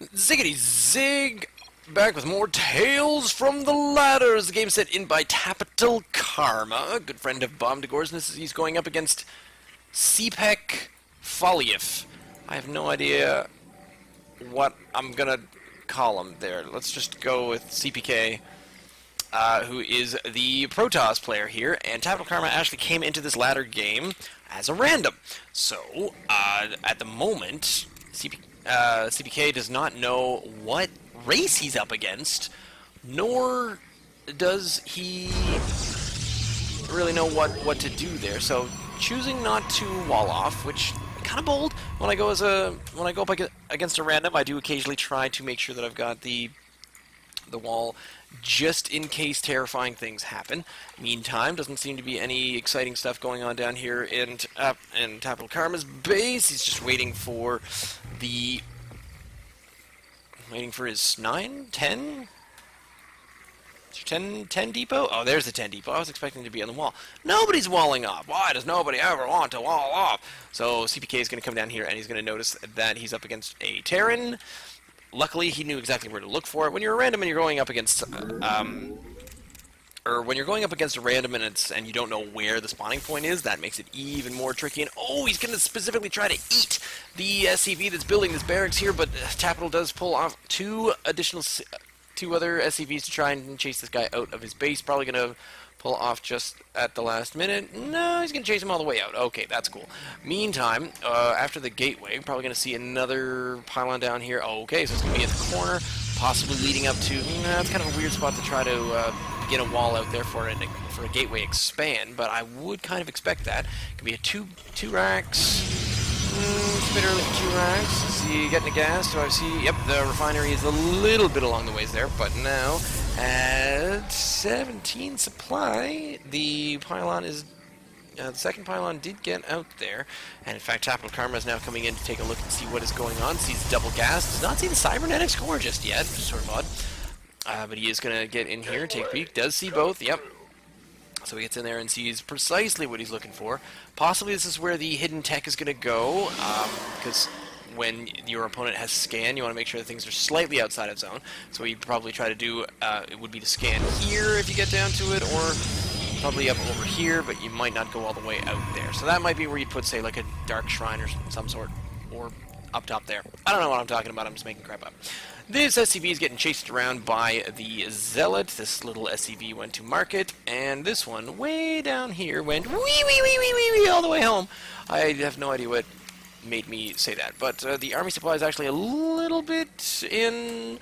Ziggity zig! Back with more Tales from the Ladders. The game set in by TapetalKarma, a good friend of Bomb DeGore's, and he's going up against cpkfolief. I have no idea what I'm gonna call him there. Let's just go with CPK, who is the Protoss player here, and TapetalKarma actually came into this ladder game as a random. So, at the moment, CPK does not know what race he's up against, nor does he really know what to do there. So choosing not to wall off, which kind of bold. When I go up against a random, I do occasionally try to make sure that I've got the wall just in case terrifying things happen. Meantime, doesn't seem to be any exciting stuff going on down here in TapetalKarma's base. He's just waiting for his 9, 10? 10 depot? Oh, there's the 10 depot. I was expecting to be on the wall. Nobody's walling off. Why does nobody ever want to wall off? So CPK is going to come down here and he's going to notice that he's up against a Terran. Luckily, he knew exactly where to look for it. When you're a random and you're going up against, or when you're going up against a random and you don't know where the spawning point is, that makes it even more tricky. And oh, he's going to specifically try to eat the SCV that's building this barracks here, but Tapetal does pull off two other SCVs to try and chase this guy out of his base. Probably going to pull off just at the last minute. No, he's going to chase him all the way out. Okay, that's cool. Meantime, after the gateway, probably going to see another pylon down here. Okay, so it's going to be in the corner, possibly leading up to... it's kind of a weird spot to try to begin a wall out there for a gateway expand, but I would kind of expect that. It could be a two racks... it's a bit early for 2 racks. Let's see, getting a gas. Do I see? Yep, the refinery is a little bit along the ways there, but now at 17 supply, the pylon is... the second pylon did get out there, and in fact, TapetalKarma is now coming in to take a look and see what is going on. Sees double gas. Does not see the cybernetics core just yet, which is sort of odd. But he is going to get in here, take a peek. Does see both. Yep. So he gets in there and sees precisely what he's looking for. Possibly this is where the hidden tech is going to go, because when your opponent has scan, you want to make sure that things are slightly outside of zone. So what you'd probably try to do, it would be to scan here if you get down to it, or probably up over here, but you might not go all the way out there. So that might be where you'd put, say, like a dark shrine or some sort, or up top there. I don't know what I'm talking about, I'm just making crap up. This SCV is getting chased around by the Zealot. This little SCV went to market, and this one, way down here, went wee all the way home. I have no idea what made me say that, but the army supply is actually a little bit in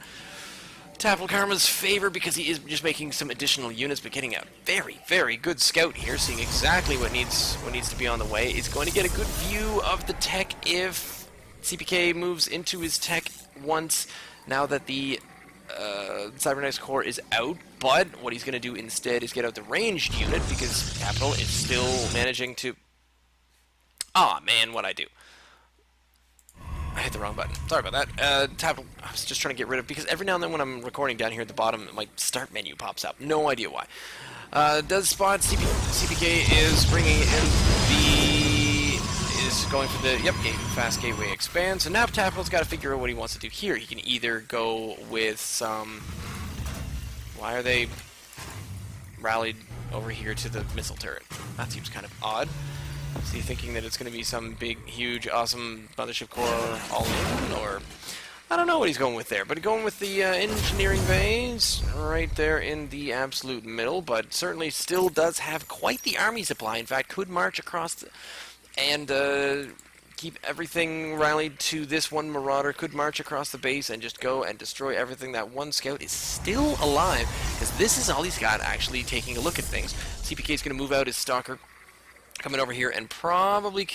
TapetalKarma's favor because he is just making some additional units, but getting a very, very good scout here, seeing exactly what needs to be on the way. Is going to get a good view of the tech if CPK moves into his tech once, now that the cybernetics core is out. But what he's going to do instead is get out the ranged unit, because Capital is still managing to... Ah, man, what'd I do? I hit the wrong button. Sorry about that. I was just trying to get rid of, because every now and then when I'm recording down here at the bottom, my start menu pops up. No idea why. Does spot CPK is bringing in is going for the fast gateway expand. So now Tapetal's got to figure out what he wants to do here. He can either go with some... Why are they rallied over here to the missile turret? That seems kind of odd. Is he thinking that it's going to be some big, huge, awesome mothership core all-in, or... I don't know what he's going with there, but going with the engineering base right there in the absolute middle, but certainly still does have quite the army supply. In fact, could march across and keep everything rallied to this one marauder, could march across the base and just go and destroy everything. That one scout is still alive, because this is all he's got actually taking a look at things. CPK is going to move out his stalker, coming over here and probably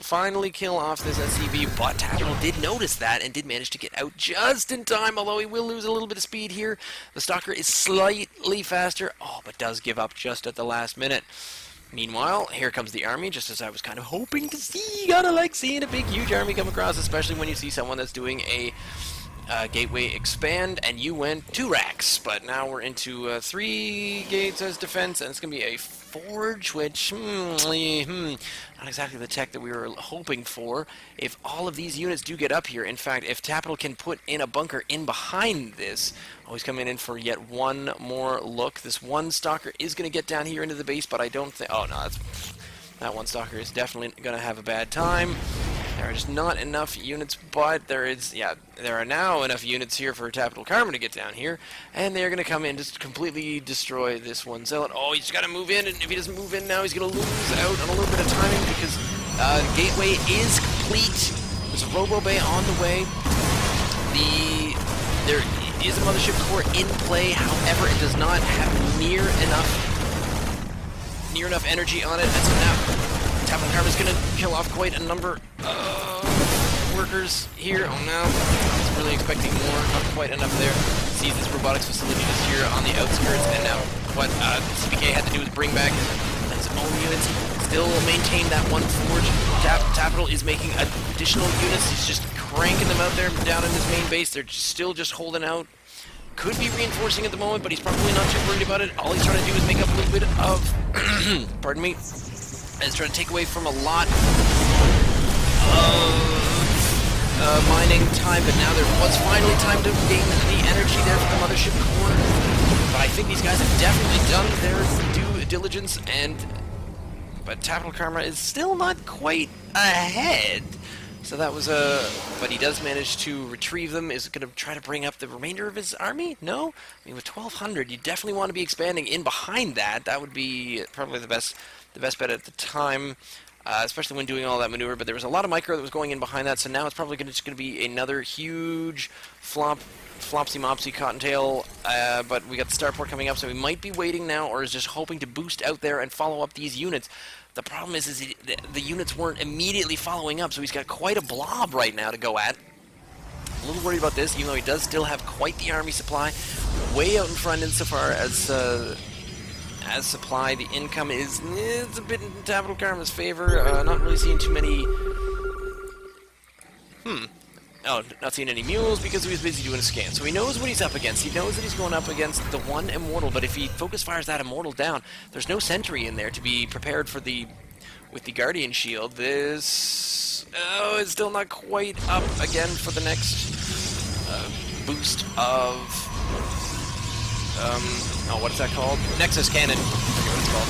finally kill off this SCV, but Tapetal did notice that and did manage to get out just in time, although he will lose a little bit of speed here. The stalker is slightly faster, but does give up just at the last minute. Meanwhile, here comes the army, just as I was kind of hoping to see. You gotta like seeing a big, huge army come across, especially when you see someone that's doing a gateway expand, and you went 2 racks, but now we're into 3 gates as defense, and it's going to be a Forge, which, not exactly the tech that we were hoping for. If all of these units do get up here, in fact, if Tapetal can put in a bunker in behind this, he's coming in for yet one more look. This one stalker is going to get down here into the base, but I don't think, oh no, that one stalker is definitely going to have a bad time. There are just not enough units, but there are now enough units here for TapetalKarma to get down here, and they're going to come in just completely destroy this one zealot. Oh, he's got to move in, and if he doesn't move in now, he's going to lose out on a little bit of timing because gateway is complete. There's a Robo Bay on the way. There is a mothership core in play, however, it does not have near enough energy on it, and so now TapetalKarma is going to kill off quite a number of workers here. Oh no, I was really expecting more, not quite enough there. Sees this robotics facility just here on the outskirts, and now what CPK had to do is bring back his own units, still maintain that one forge. Tapetal is making additional units, he's just cranking them out there down in his main base. They're still just holding out. Could be reinforcing at the moment, but he's probably not too worried about it. All he's trying to do is make up a little bit of, pardon me, and trying to take away from a lot of mining time, but now there was finally time to gain the energy there for the mothership core. But I think these guys have definitely done their due diligence, but TapetalKarma is still not quite ahead. So that was but he does manage to retrieve them. Is it going to try to bring up the remainder of his army? No? I mean, with 1,200, you definitely want to be expanding in behind that. That would be probably the best bet at the time, especially when doing all that maneuver. But there was a lot of micro that was going in behind that, so now it's probably just going to be another huge flopsy-mopsy cottontail. But we got the starport coming up, so he might be waiting now, or is just hoping to boost out there and follow up these units. The problem is the units weren't immediately following up, so he's got quite a blob right now to go at. A little worried about this, even though he does still have quite the army supply. Way out in front insofar as supply. The income is it's a bit in TapetalKarma's favor. Not really seeing too many... Oh, not seeing any mules because he was busy doing a scan. So he knows what he's up against. He knows that he's going up against the one immortal, but if he focus fires that immortal down, there's no sentry in there to be prepared for with the Guardian Shield. This... Oh, it's still not quite up again for the next boost of... what is that called? Nexus Cannon. I forget what it's called.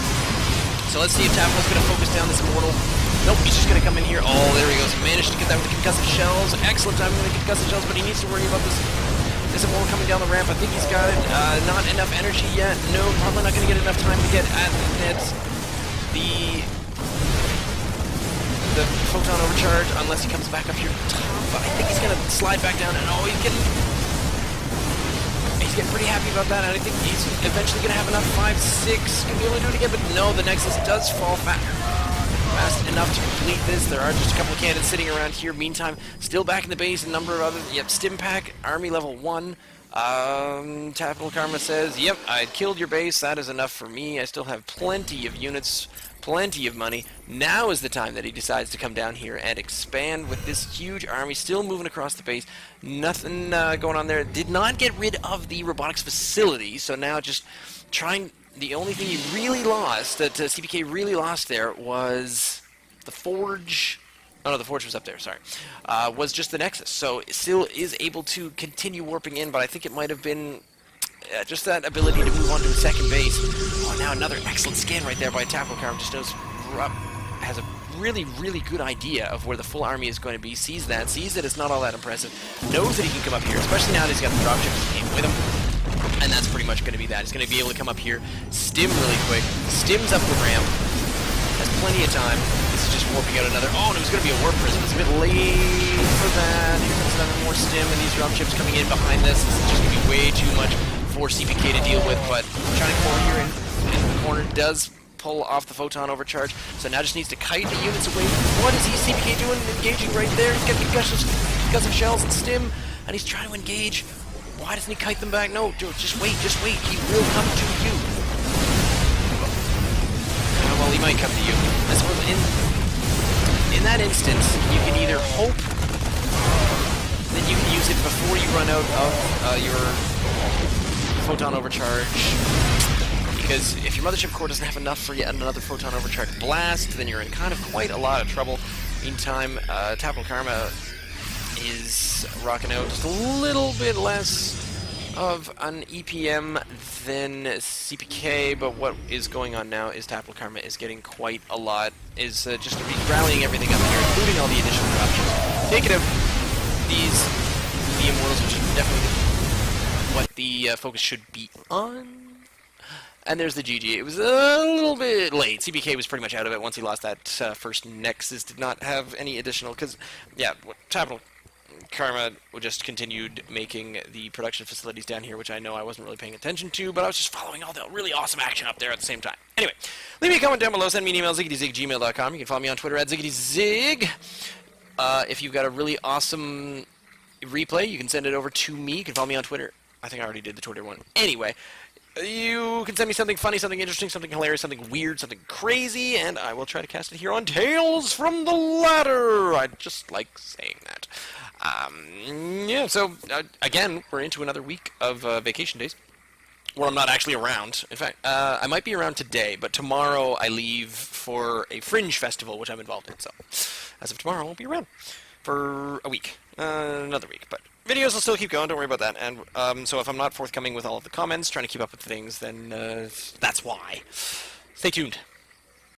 So let's see if Tapetal's going to focus down this immortal. Nope, he's just going to come in here. Oh, there he goes. He managed to get that with the concussive shells. Excellent timing with the concussive shells, but he needs to worry about this immortal coming down the ramp. I think he's got it. Not enough energy yet. No, probably not going to get enough time to get at the photon overcharge unless he comes back up here top. But I think he's going to slide back down, and he's getting pretty happy about that, and I think he's eventually going to have enough. 5, 6, going to be able to do it again, but no, the Nexus does fall fast enough to complete this. There are just a couple of cannons sitting around here. Meantime, still back in the base, a number of others. Yep, Stimpack, Army level 1. TapetalKarma says, yep, I killed your base. That is enough for me. I still have plenty of units, plenty of money. Now is the time that he decides to come down here and expand with this huge army still moving across the base. Nothing going on there. Did not get rid of the robotics facility, so now just trying... The only thing he really lost, that CPK really lost there, was the Forge. Oh no, the Forge was up there, sorry. Was just the Nexus. So it still is able to continue warping in, but I think it might have been just that ability to move on to a second base. Oh, now another excellent scan right there by TapetalKarma. Just knows, has a really, really good idea of where the full army is going to be. Sees that it's not all that impressive. Knows that he can come up here, especially now that he's got the dropships that came with him. And that's pretty much going to be that. He's going to be able to come up here, stim really quick, stims up the ramp, has plenty of time. This is just warping out another... Oh, and it was going to be a warp prism. It's a bit late for that. Here comes another more stim, and these dropships coming in behind this. This is just going to be way too much for CPK to deal with, but Shining Core here in the corner does pull off the photon overcharge, so now just needs to kite the units away. What is CPK doing? Engaging right there. He's got concussive shells and stim, and he's trying to engage. Why doesn't he kite them back? No, just wait. He will come to you. Well, he might come to you. I suppose in that instance, you can either hope that you can use it before you run out of your photon overcharge because if your mothership core doesn't have enough for yet another photon overcharge blast, then you're in kind of quite a lot of trouble. Meantime, TapetalKarma is rocking out just a little bit less of an EPM than CPK, but what is going on now is TapetalKarma is getting quite a lot, is just rallying everything up here, including all the additional options. Taking out the Immortals, which is definitely what the focus should be on. And there's the GG. It was a little bit late. CPK was pretty much out of it once he lost that first Nexus. Did not have any additional, because, yeah, TapetalKarma just continued making the production facilities down here, which I know I wasn't really paying attention to, but I was just following all the really awesome action up there at the same time. Anyway, leave me a comment down below. Send me an email, ziggityzig@gmail.com. You can follow me on Twitter at ziggityzig. If you've got a really awesome replay, you can send it over to me. You can follow me on Twitter. I think I already did the Twitter one. Anyway, you can send me something funny, something interesting, something hilarious, something weird, something crazy, and I will try to cast it here on Tales from the Ladder. I just like saying that. Yeah, so, again, we're into another week of vacation days, where I'm not actually around. In fact, I might be around today, but tomorrow I leave for a Fringe festival, which I'm involved in, so as of tomorrow, I won't be around for a week. Another week, but videos will still keep going, don't worry about that. And so if I'm not forthcoming with all of the comments, trying to keep up with things, then that's why. Stay tuned.